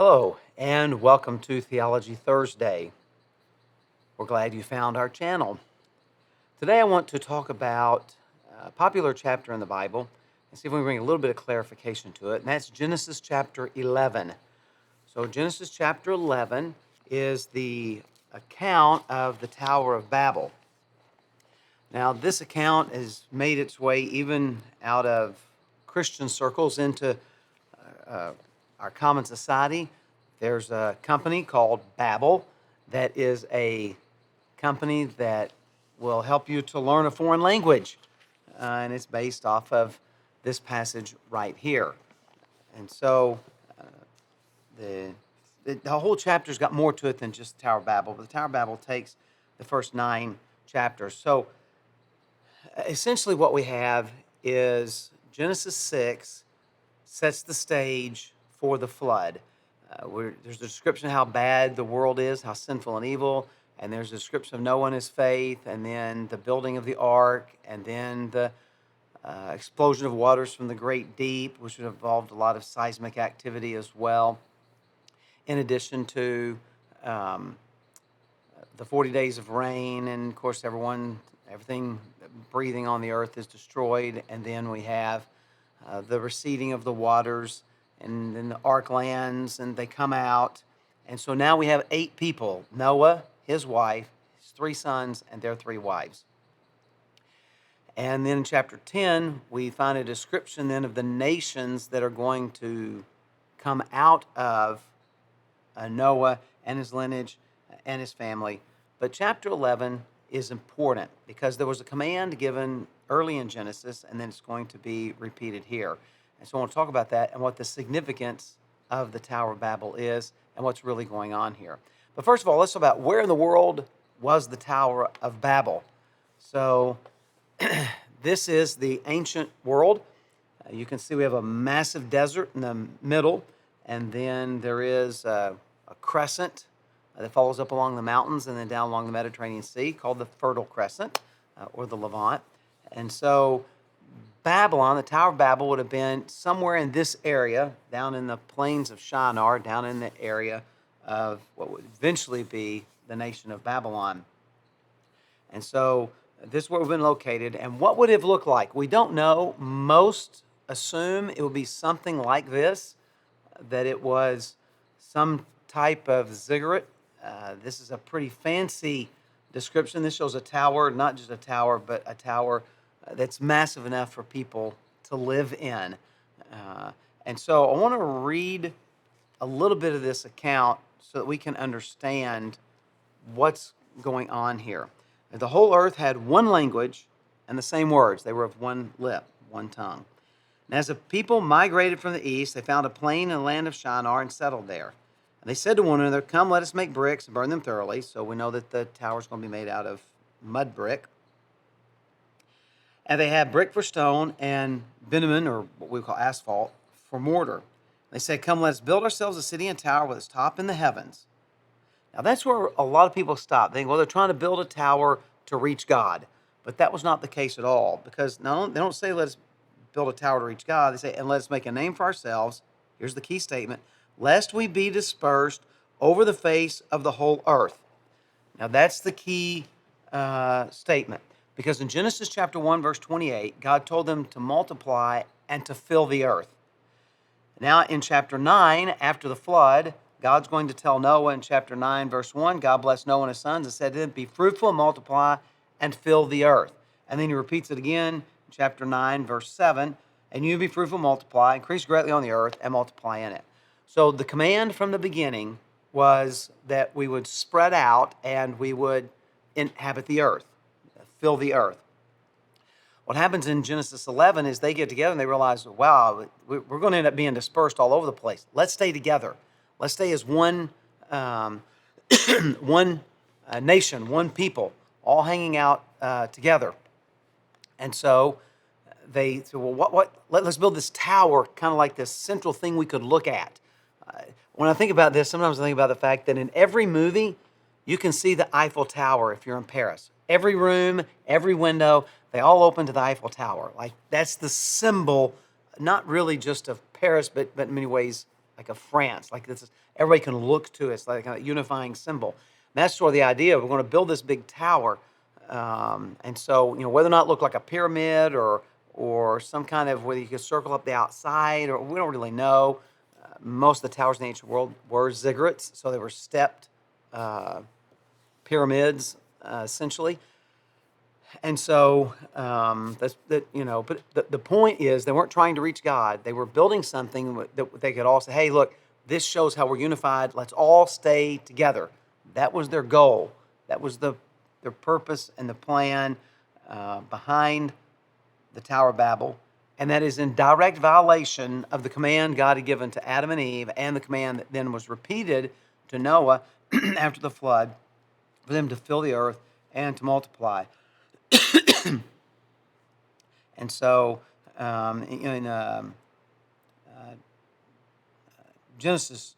Hello, and welcome to Theology Thursday. We're glad you found our channel. Today I want to talk about a popular chapter in the Bible and see if we can bring a little bit of clarification to it, and that's Genesis chapter 11. So Genesis chapter 11 is the account of the Tower of Babel. Now, this account has made its way even out of Christian circles into our common society. There's a company called Babel that is a company that will help you to learn a foreign language. And it's based off of this passage right here. And so the whole chapter's got more to it than just the Tower of Babel, but the Tower of Babel takes the first 9 chapters. So essentially what we have is Genesis 6 sets the stage for the flood. There's a description of how bad the world is, how sinful and evil, and there's a description of Noah and his faith, and then the building of the ark, and then the explosion of waters from the great deep, which involved a lot of seismic activity as well, in addition to the 40 days of rain, and of course everything breathing on the earth is destroyed, and then we have the receding of the waters, and then the ark lands, and they come out. And so now we have 8 people: Noah, his wife, his 3 sons, and their 3 wives. And then in chapter 10, we find a description then of the nations that are going to come out of Noah and his lineage and his family. But chapter 11 is important because there was a command given early in Genesis, and then it's going to be repeated here. And so I want to talk about that and what the significance of the Tower of Babel is and what's really going on here. But first of all, let's talk about where in the world was the Tower of Babel. So this is the ancient world. You can see we have a massive desert in the middle, and then there is a crescent that follows up along the mountains and then down along the Mediterranean Sea, called the Fertile Crescent, or the Levant. And so Babylon, the Tower of Babel, would have been somewhere in this area, down in the plains of Shinar, down in the area of what would eventually be the nation of Babylon. And so this is where we've been located. And what would it have looked like? We don't know. Most assume it would be something like this, that it was some type of ziggurat. This is a pretty fancy description. This shows a tower, not just a tower, but a tower that's massive enough for people to live in. And so I want to read a little bit of this account so that we can understand what's going on here. The whole earth had one language and the same words. They were of one lip, one tongue. And as the people migrated from the east, they found a plain in the land of Shinar and settled there. And they said to one another, "Come, let us make bricks and burn them thoroughly." So we know that the tower is going to be made out of mud brick. And they had brick for stone and bitumen, or what we call asphalt, for mortar. They said, "Come, let us build ourselves a city and tower with its top in the heavens." Now that's where a lot of people stop. They think, well, they're trying to build a tower to reach God. But that was not the case at all, because they don't say, "Let us build a tower to reach God." They say, "And let us make a name for ourselves." Here's the key statement: "Lest we be dispersed over the face of the whole earth." Now that's the key statement, because in Genesis chapter 1, verse 28, God told them to multiply and to fill the earth. Now in chapter 9, after the flood, God's going to tell Noah in chapter 9, verse 1, God blessed Noah and his sons and said to them, "Be fruitful and multiply and fill the earth." And then he repeats it again in chapter 9, verse 7, "And you be fruitful, multiply, increase greatly on the earth, and multiply in it." So the command from the beginning was that we would spread out and we would inhabit the earth, fill the earth. What happens in Genesis 11 is they get together and they realize, wow, we're going to end up being dispersed all over the place. Let's stay together. Let's stay as one nation, one people, all hanging out together. And so they said, well, let's build this tower, kind of like this central thing we could look at. When I think about this, sometimes I think about the fact that in every movie, you can see the Eiffel Tower if you're in Paris. Every room, every window, they all open to the Eiffel Tower. Like, that's the symbol, not really just of Paris, but in many ways like a France, like this is, everybody can look to it. It's like a unifying symbol. And that's sort of the idea. We're going to build this big tower, and so whether or not it looked like a pyramid or some kind of whether you could circle up the outside, or we don't really know. Most of the towers in the ancient world were ziggurats, so they were stepped pyramids essentially. And so that's that. But the point is, they weren't trying to reach God. They were building something that they could all say, "Hey, look, this shows how we're unified. Let's all stay together." That was their goal. That was their purpose and the plan behind the Tower of Babel, and that is in direct violation of the command God had given to Adam and Eve, and the command that then was repeated to Noah after the flood, for them to fill the earth and to multiply. And so in Genesis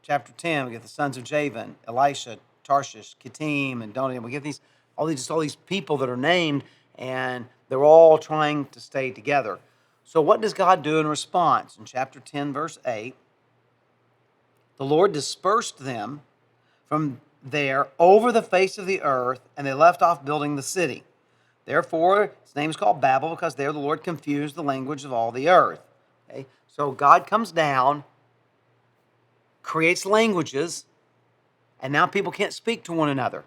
chapter 10, we get the sons of Javan, Elisha, Tarshish, Kittim, and Donai. We get all these people that are named, and they're all trying to stay together. So what does God do in response? In chapter 10, verse 8, the Lord dispersed them from there over the face of the earth, and they left off building the city. Therefore, its name is called Babel, because there the Lord confused the language of all the earth. Okay? So God comes down, creates languages, and now people can't speak to one another.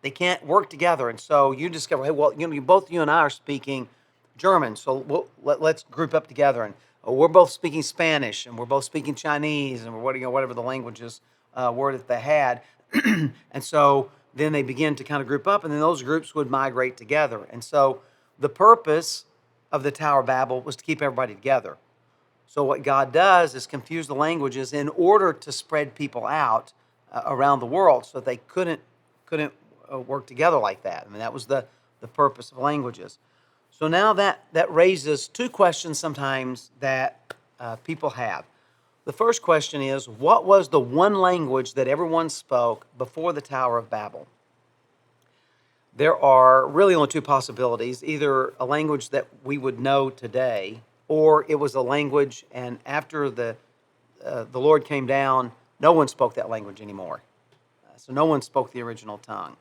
They can't work together. And so you discover, hey, well, both you and I are speaking German, so let's group up together. And we're both speaking Spanish, and we're both speaking Chinese, and whatever the languages were that they had. And so then they begin to kind of group up, and then those groups would migrate together. And so the purpose of the Tower of Babel was to keep everybody together. So what God does is confuse the languages in order to spread people out around the world, so that they couldn't work together like that. I mean, that was the purpose of languages. So now that raises two questions sometimes that people have. The first question is, what was the one language that everyone spoke before the Tower of Babel? There are really only two possibilities: either a language that we would know today, or it was a language, and after the Lord came down, no one spoke that language anymore. So no one spoke the original tongue.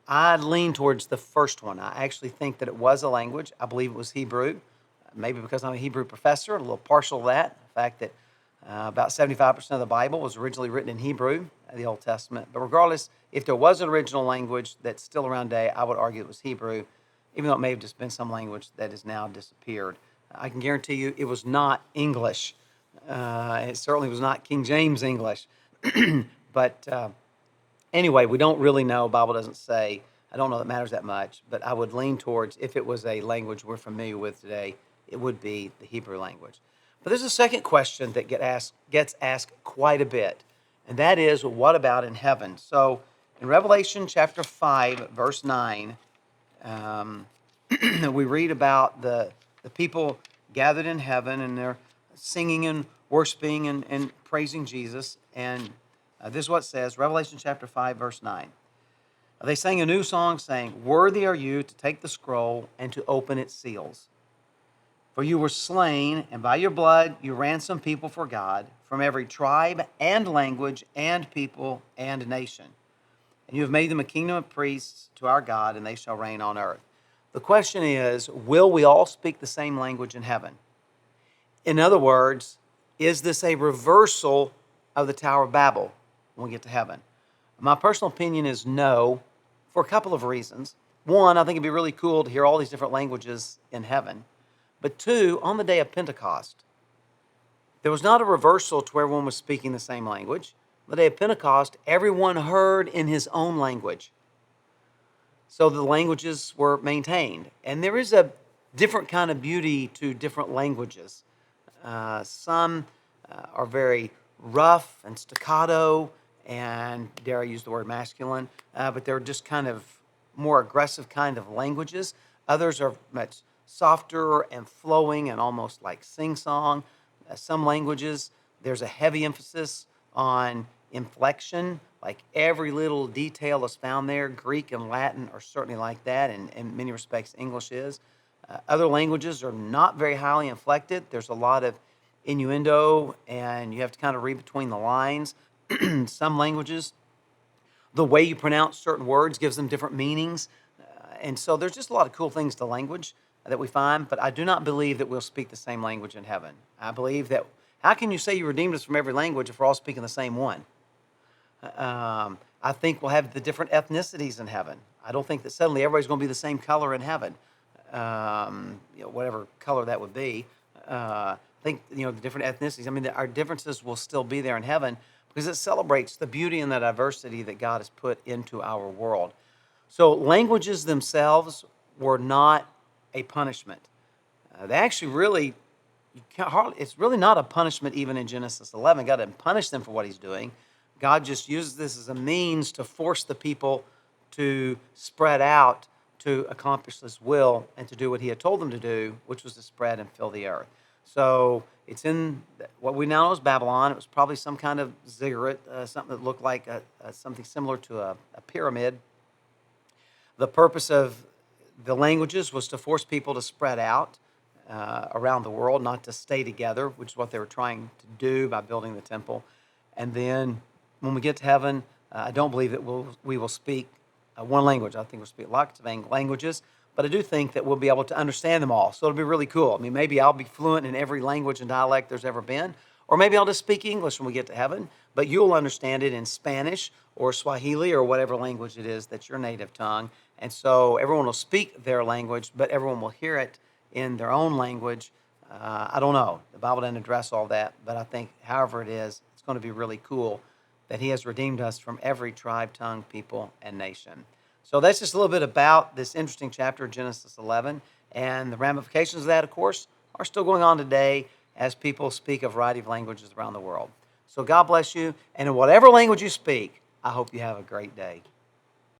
I lean towards the first one. I actually think that it was a language. I believe it was Hebrew, maybe because I'm a Hebrew professor, a little partial to that. The fact that about 75% of the Bible was originally written in Hebrew, the Old Testament. But regardless, if there was an original language that's still around today, I would argue it was Hebrew, even though it may have just been some language that has now disappeared. I can guarantee you it was not English. It certainly was not King James English. But anyway, we don't really know. The Bible doesn't say. I don't know that it matters that much, but I would lean towards, if it was a language we're familiar with today, it would be the Hebrew language. But there's a second question that gets asked quite a bit, and that is, what about in heaven? So in Revelation chapter 5, verse 9, we read about the people gathered in heaven, and they're singing and worshiping and praising Jesus. And this is what it says, Revelation chapter 5, verse 9. They sang a new song saying, "Worthy are you to take the scroll and to open its seals. For you were slain, and by your blood you ransomed people for God from every tribe and language and people and nation. And you have made them a kingdom of priests to our God, and they shall reign on earth." The question is, will we all speak the same language in heaven? In other words, is this a reversal of the Tower of Babel when we get to heaven? My personal opinion is no, for a couple of reasons. One, I think it'd be really cool to hear all these different languages in heaven. But two, on the day of Pentecost, there was not a reversal to where everyone was speaking the same language. On the day of Pentecost, everyone heard in his own language. So the languages were maintained. And there is a different kind of beauty to different languages. Some are very rough and staccato, and dare I use the word masculine, but they're just kind of more aggressive kind of languages. Others are much softer and flowing and almost like sing-song. Some languages, there's a heavy emphasis on inflection, like every little detail is found there. Greek and Latin are certainly like that, and in many respects English is. Other languages are not very highly inflected. There's a lot of innuendo, and you have to kind of read between the lines. Some languages, the way you pronounce certain words gives them different meanings. And so there's just a lot of cool things to language that we find, but I do not believe that we'll speak the same language in heaven. I believe that, how can you say you redeemed us from every language if we're all speaking the same one? I think we'll have the different ethnicities in heaven. I don't think that suddenly everybody's going to be the same color in heaven, whatever color that would be. I think, the different ethnicities, I mean, our differences will still be there in heaven because it celebrates the beauty and the diversity that God has put into our world. So languages themselves were not a punishment. They actually really, it's really not a punishment even in Genesis 11. God didn't punish them for what he's doing. God just uses this as a means to force the people to spread out to accomplish his will and to do what he had told them to do, which was to spread and fill the earth. So it's in what we now know as Babylon. It was probably some kind of ziggurat, something that looked like something similar to a pyramid. The purpose of the languages was to force people to spread out around the world, not to stay together, which is what they were trying to do by building the temple. And then when we get to heaven, I don't believe that we will speak one language. I think we'll speak lots of languages, but I do think that we'll be able to understand them all. So it'll be really cool. I mean, maybe I'll be fluent in every language and dialect there's ever been, or maybe I'll just speak English when we get to heaven, but you'll understand it in Spanish or Swahili or whatever language it is that's your native tongue. And so everyone will speak their language, but everyone will hear it in their own language. I don't know. The Bible doesn't address all that, but I think however it is, it's going to be really cool that he has redeemed us from every tribe, tongue, people, and nation. So that's just a little bit about this interesting chapter of Genesis 11. And the ramifications of that, of course, are still going on today as people speak a variety of languages around the world. So God bless you. And in whatever language you speak, I hope you have a great day.